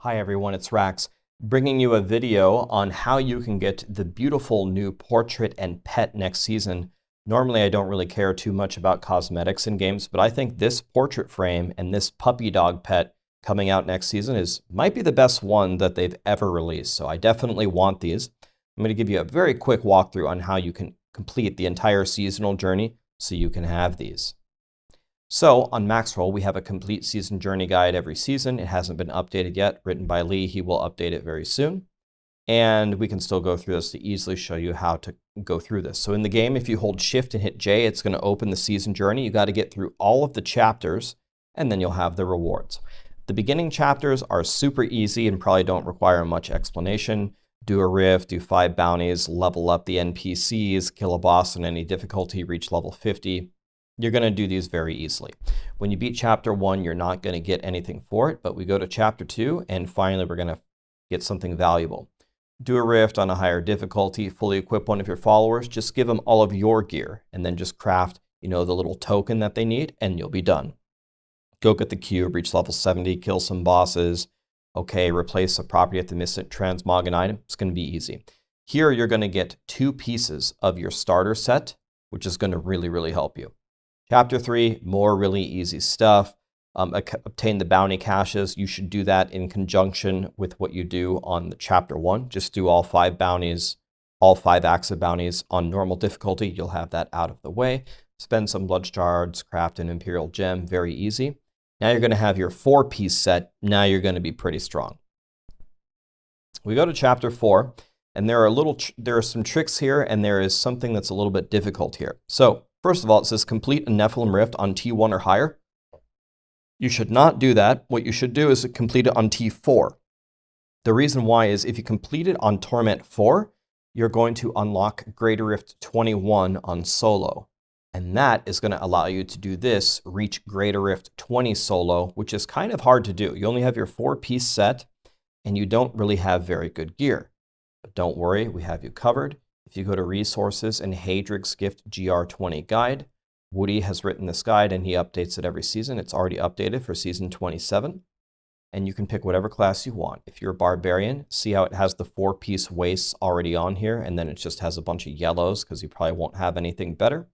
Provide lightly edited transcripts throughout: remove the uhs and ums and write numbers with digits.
Hi everyone, it's Rax, bringing you a video on how you can get the beautiful new portrait and pet next season. Normally I don't really care too much about cosmetics in games, but I think this portrait frame and this puppy dog pet coming out next season might be the best one that they've ever released. So I definitely want these. I'm going to give you a very quick walkthrough on how you can complete the entire seasonal journey so you can have these. So on Maxroll, we have a complete season journey guide every season. It hasn't been updated yet, written by Lee. He will update it very soon. And we can still go through this to easily show you how to go through this. So in the game, if you hold Shift and hit J, it's going to open the season journey. You got to get through all of the chapters, and then you'll have the rewards. The beginning chapters are super easy and probably don't require much explanation. Do a rift, do 5 bounties, level up the NPCs, kill a boss on any difficulty, reach level 50. You're going to do these very easily. When you beat chapter 1, you're not going to get anything for it, but we go to chapter 2, and finally we're going to get something valuable. Do a rift on a higher difficulty, fully equip one of your followers, just give them all of your gear, and then just craft, the little token that they need, and you'll be done. Go get the cube, reach level 70, kill some bosses. Okay, replace a property at the missing transmogant item. It's going to be easy. Here you're going to get 2 pieces of your starter set, which is going to really help you. Chapter 3, more really easy stuff. Obtain the bounty caches. You should do that in conjunction with what you do on the chapter 1. Just do all 5 bounties, all 5 acts of bounties on normal difficulty. You'll have that out of the way. Spend some blood shards, craft an imperial gem, very easy. Now you're going to have your 4-piece set. Now you're going to be pretty strong. We go to chapter 4, and there are some tricks here, and there is something that's a little bit difficult here. So first of all, it says complete a Nephilim Rift on T1 or higher. You should not do that. What you should do is complete it on T4. The reason why is if you complete it on Torment 4, you're going to unlock Greater Rift 21 on solo. And that is going to allow you to do this, reach Greater Rift 20 solo, which is kind of hard to do. You only have your 4-piece set, and you don't really have very good gear. But don't worry, we have you covered. If you go to Resources and Hadrig's Gift GR20 Guide, Woody has written this guide and he updates it every season. It's already updated for season 27. And you can pick whatever class you want. If you're a Barbarian, see how it has the 4-piece wastes already on here, and then it just has a bunch of yellows because you probably won't have anything better.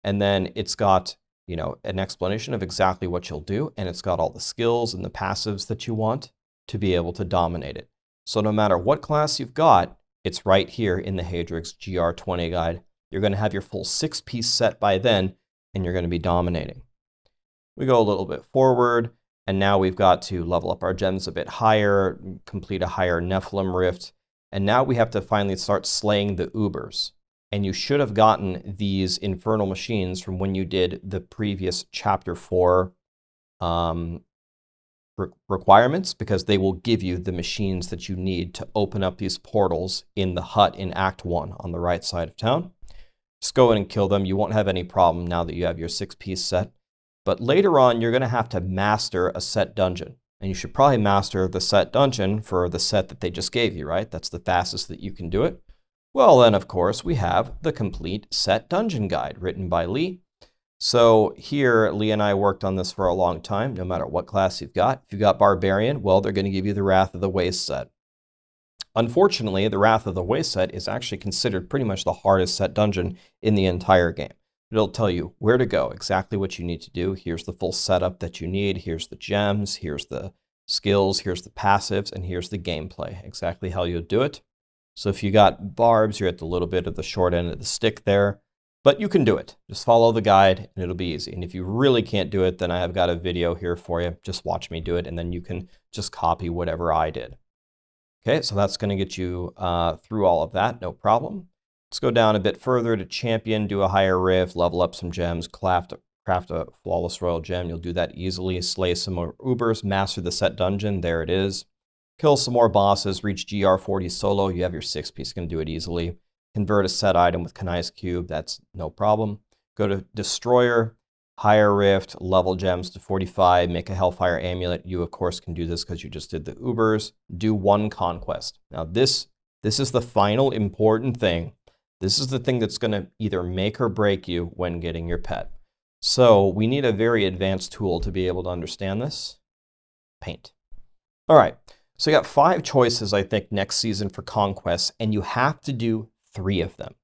And then it's got, an explanation of exactly what you'll do, and it's got all the skills and the passives that you want to be able to dominate it. So no matter what class you've got, it's right here in the Hadrig's GR20 guide. You're going to have your full 6-piece set by then, and you're going to be dominating. We go a little bit forward, and now we've got to level up our gems a bit higher, complete a higher Nephilim Rift, and now we have to finally start slaying the Ubers. And you should have gotten these Infernal Machines from when you did the previous chapter 4 requirements, because they will give you the machines that you need to open up these portals in the hut in Act 1 on the right side of town. Just go in and kill them. You won't have any problem now that you have your 6-piece set. But later on, you're going to have to master a set dungeon. And you should probably master the set dungeon for the set that they just gave you, right? That's the fastest that you can do it. Well, then, of course, we have the complete set dungeon guide written by Lee. So here, Lee and I worked on this for a long time, no matter what class you've got. If you've got Barbarian, well, they're going to give you the Wrath of the Waste set. Unfortunately, the Wrath of the Waste set is actually considered pretty much the hardest set dungeon in the entire game. It'll tell you where to go, exactly what you need to do. Here's the full setup that you need. Here's the gems, here's the skills, here's the passives, and here's the gameplay, exactly how you'll do it. So if you got barbs, you're at the little bit of the short end of the stick there. But you can do it. Just follow the guide and it'll be easy. And if you really can't do it, then I have got a video here for you. Just watch me do it, and then you can just copy whatever I did. Okay, so that's going to get you through all of that, no problem. Let's go down a bit further to Champion, do a higher rift, level up some gems, craft a flawless royal gem. You'll do that easily. Slay some more Ubers, master the set dungeon. There it is. Kill some more bosses, reach GR40 solo. You have your 6-piece, going to do it easily. Convert a set item with Kanai's Cube. That's no problem. Go to Destroyer, higher rift, level gems to 45, make a Hellfire Amulet. You, of course, can do this because you just did the Ubers. Do 1 conquest. Now, this is the final important thing. This is the thing that's going to either make or break you when getting your pet. So we need a very advanced tool to be able to understand this. Paint. All right. So you got 5 choices, I think, next season for conquests, and you have to do 3 of them.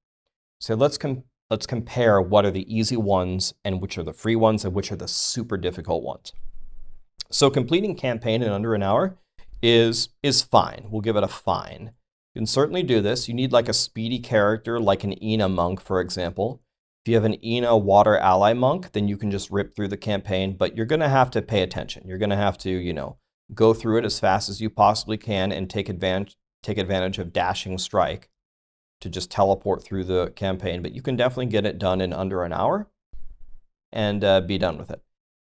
So let's compare what are the easy ones and which are the free ones and which are the super difficult ones. So completing campaign in under an hour is fine. We'll give it a fine. You can certainly do this. You need like a speedy character, like an Ina monk, for example. If you have an Ina water ally monk, then you can just rip through the campaign, but you're going to have to pay attention. You're going to have to, you know, go through it as fast as you possibly can and take advantage of dashing strike to just teleport through the campaign. But you can definitely get it done in under an hour and be done with it.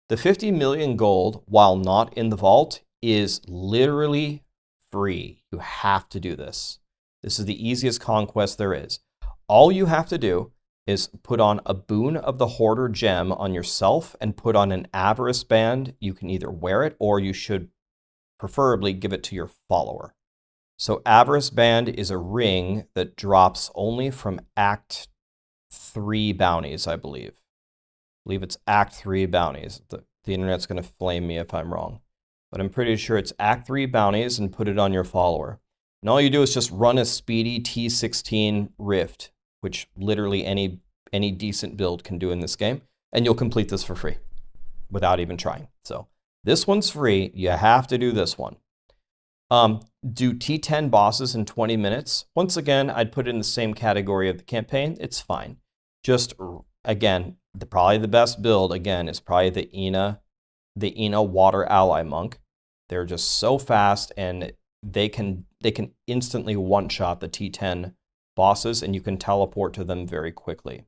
The 50 million gold, while not in the vault, is literally free. You have to do this. This is the easiest conquest there is. All you have to do is put on a Boon of the Hoarder gem on yourself and put on an Avarice band. You can either wear it or you should preferably give it to your follower. So Avarice band is a ring that drops only from Act 3 bounties, I believe. I believe it's Act 3 bounties. The internet's going to flame me if I'm wrong. But I'm pretty sure it's Act 3 bounties and put it on your follower. And all you do is just run a speedy T16 Rift, which literally any decent build can do in this game. And you'll complete this for free without even trying. So this one's free. You have to do this one. Do T10 bosses in 20 minutes. Once again, I'd put it in the same category of the campaign. It's fine. Just, again, probably the best build, again, is probably the Ina water ally monk. They're just so fast, and they can instantly one-shot the T10 bosses, and you can teleport to them very quickly.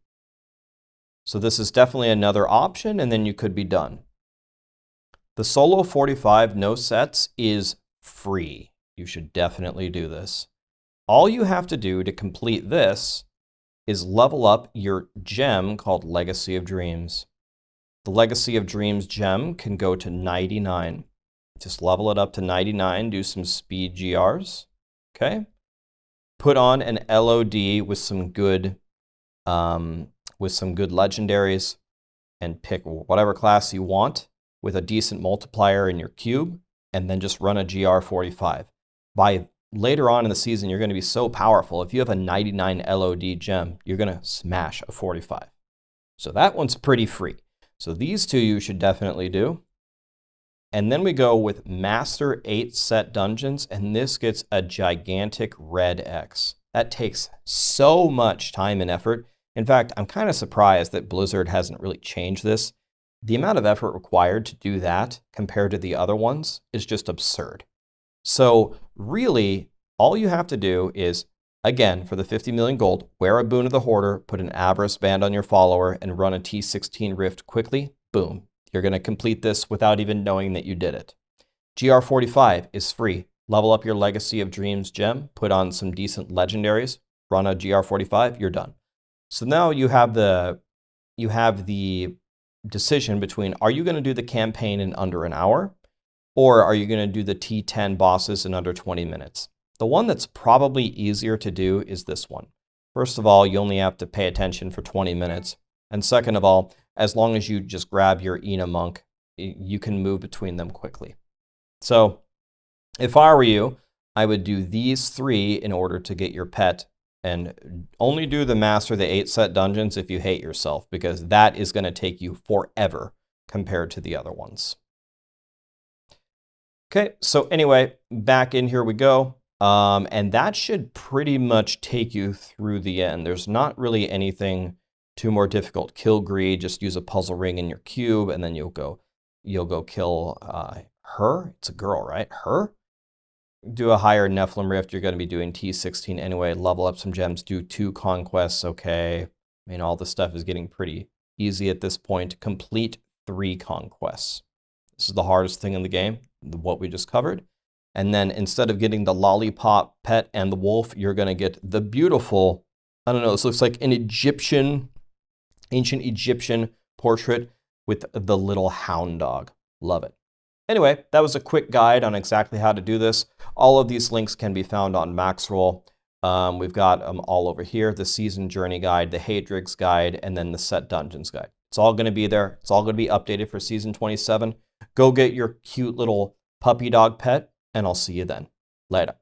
So this is definitely another option, and then you could be done. The solo 45 no sets is free. You should definitely do this. All you have to do to complete this is level up your gem called Legacy of Dreams. The Legacy of Dreams gem can go to 99. Just level it up to 99, do some speed GRs, okay? Put on an LOD with some good legendaries and pick whatever class you want with a decent multiplier in your cube, and then just run a GR45. By later on in the season, you're going to be so powerful. If you have a 99 LOD gem, you're going to smash a 45. So that one's pretty free. So these two you should definitely do. And then we go with Master 8 set dungeons, and this gets a gigantic red X. That takes so much time and effort. In fact, I'm kind of surprised that Blizzard hasn't really changed this. The amount of effort required to do that compared to the other ones is just absurd. So really, all you have to do is, again, for the 50 million gold, wear a Boon of the Hoarder, put an Avarice band on your follower, and run a T16 Rift quickly. Boom. You're going to complete this without even knowing that you did it. GR45 is free. Level up your Legacy of Dreams gem, put on some decent legendaries, run a GR45, you're done. So now you have the decision between, are you going to do the campaign in under an hour, or are you going to do the T10 bosses in under 20 minutes? The one that's probably easier to do is this one. First of all, you only have to pay attention for 20 minutes. And second of all, as long as you just grab your Ina monk, you can move between them quickly. So if I were you, I would do these 3 in order to get your pet, and only do the Master the 8 set dungeons if you hate yourself, because that is going to take you forever compared to the other ones. Okay, so anyway, back in here we go. And that should pretty much take you through the end. There's not really anything too more difficult. Kill greed, just use a puzzle ring in your cube, and then you'll go kill her. It's a girl, right? Her? Do a higher Nephilim Rift. You're going to be doing T16 anyway. Level up some gems. Do 2 conquests. Okay. I mean, all this stuff is getting pretty easy at this point. Complete 3 conquests. This is the hardest thing in the game, what we just covered. And then instead of getting the lollipop pet and the wolf, you're going to get the beautiful, I don't know, this looks like an ancient Egyptian portrait with the little hound dog. Love it. Anyway, that was a quick guide on exactly how to do this. All of these links can be found on Maxroll. We've got them all over here, the Season Journey Guide, the Hadrig's Guide, and then the Set Dungeons Guide. It's all going to be there. It's all going to be updated for Season 27. Go get your cute little puppy dog pet, and I'll see you then. Later.